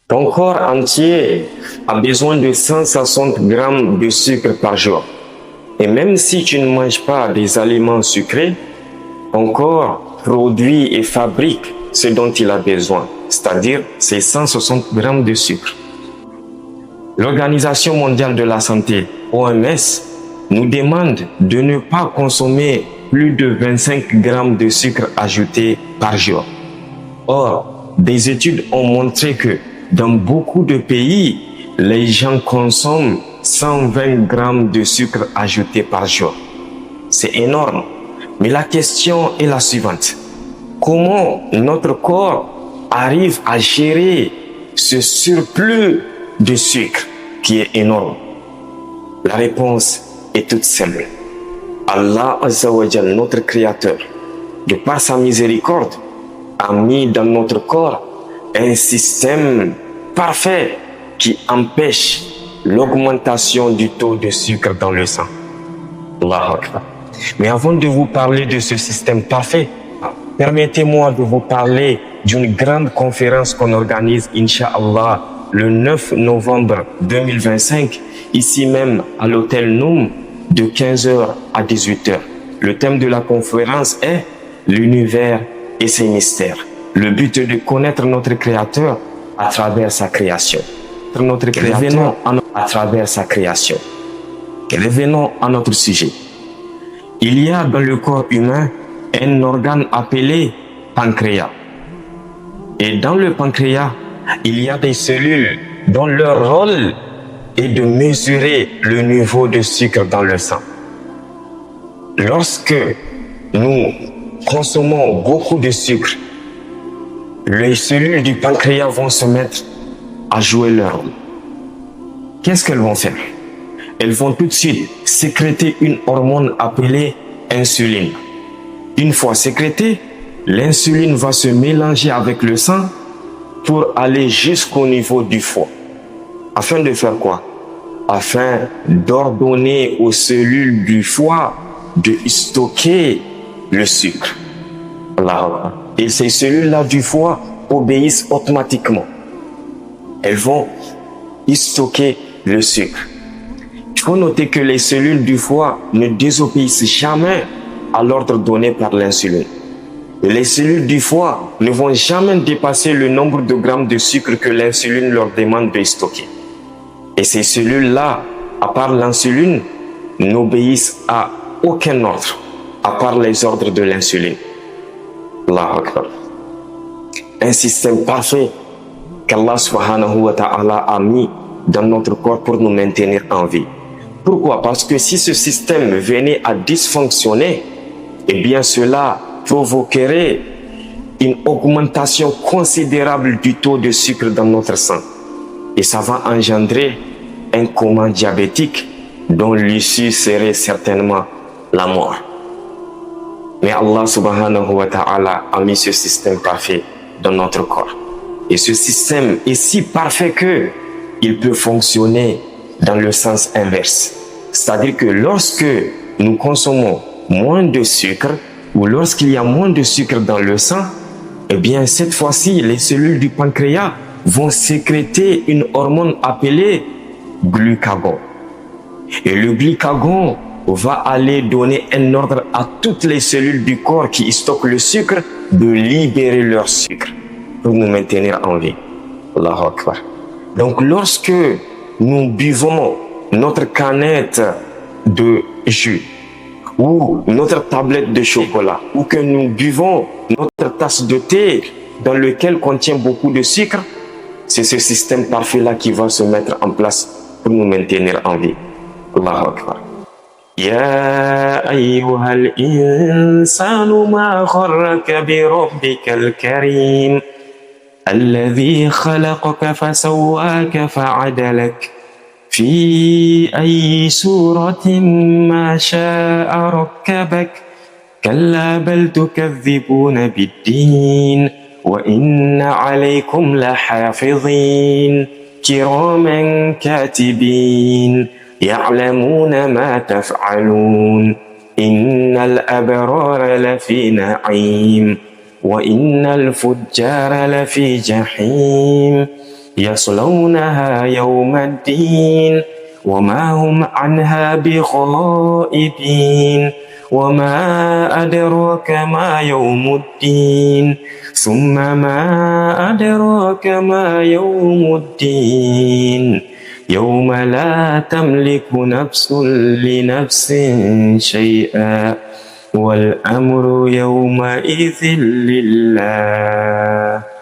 Ton corps entier a besoin de 160 grammes de sucre par jour. Et même si tu ne manges pas des aliments sucrés, ton corps produit et fabrique ce dont il a besoin, c'est-à-dire ces 160 grammes de sucre. L'Organisation mondiale de la santé, OMS, nous demande de ne pas consommer plus de 25 grammes de sucre ajouté par jour. Or, des études ont montré que dans beaucoup de pays, les gens consomment 120 grammes de sucre ajouté par jour. C'est énorme. Mais la question est la suivante. Comment notre corps arrive à gérer ce surplus de sucre qui est énorme? La réponse est toute simple. Allah Azza wa Jal, notre Créateur, de par sa miséricorde, a mis dans notre corps un système parfait qui empêche l'augmentation du taux de sucre dans le sang. Allahu Akbar. Mais avant de vous parler de ce système parfait, permettez-moi de vous parler d'une grande conférence qu'on organise, Inch'Allah, le 9 novembre 2025, ici même à l'hôtel Noum, de 15h à 18h. Le thème de la conférence est l'univers et ses mystères. Le but est de connaître notre Créateur à travers sa création. Notre Créateur à travers sa création. Revenons à notre sujet. Il y a dans le corps humain un organe appelé pancréas. Et dans le pancréas, il y a des cellules dont leur rôle est de mesurer le niveau de sucre dans le sang. Lorsque nous consommons beaucoup de sucre, les cellules du pancréas vont se mettre à jouer leur rôle. Qu'est-ce qu'elles vont faire? Elles vont tout de suite sécréter une hormone appelée insuline. Une fois sécrétée, l'insuline va se mélanger avec le sang pour aller jusqu'au niveau du foie. Afin de faire quoi? Afin d'ordonner aux cellules du foie de stocker le sucre. Et ces cellules-là du foie obéissent automatiquement. Elles vont stocker le sucre. Il faut noter que les cellules du foie ne désobéissent jamais à l'ordre donné par l'insuline. Les cellules du foie ne vont jamais dépasser le nombre de grammes de sucre que l'insuline leur demande de stocker. Et ces cellules-là, à part l'insuline, n'obéissent à aucun ordre, à part les ordres de l'insuline. Allahu Akbar. Un système parfait qu'Allah subhanahu wa ta'ala a mis dans notre corps pour nous maintenir en vie. Pourquoi? Parce que si ce système venait à dysfonctionner, eh bien cela provoquerait une augmentation considérable du taux de sucre dans notre sang. Et ça va engendrer un coma diabétique dont l'issue serait certainement la mort. Mais Allah subhanahu wa ta'ala a mis ce système parfait dans notre corps. Et ce système est si parfait que il peut fonctionner dans le sens inverse. C'est-à-dire que lorsque nous consommons moins de sucre ou lorsqu'il y a moins de sucre dans le sang, eh bien cette fois-ci, les cellules du pancréas vont sécréter une hormone appelée glucagon. Et le glucagon va aller donner un ordre à toutes les cellules du corps qui stockent le sucre de libérer leur sucre pour nous maintenir en vie. Allahu Akbar. Donc lorsque nous buvons notre canette de jus ou notre tablette de chocolat ou que nous buvons notre tasse de thé dans lequel contient beaucoup de sucre, c'est ce système parfait-là qui va se mettre en place pour nous maintenir en vie. Allahu Akbar. يا أيها الإنسان ما غرك بربك الكريم الذي خلقك فسواك فعدلك في أي سورة ما شاء ركبك كلا بل تكذبون بالدين وإن عليكم لحافظين كراما كاتبين يعلمون ما تفعلون إن الأبرار لفي نعيم وإن الفجار لفي جحيم يصلونها يوم الدين وما هم عنها بغائبين وما أدراك ما يوم الدين ثم ما أدراك ما يوم الدين يوم لا تملك نفس لنفس شيئا والأمر يومئذ لله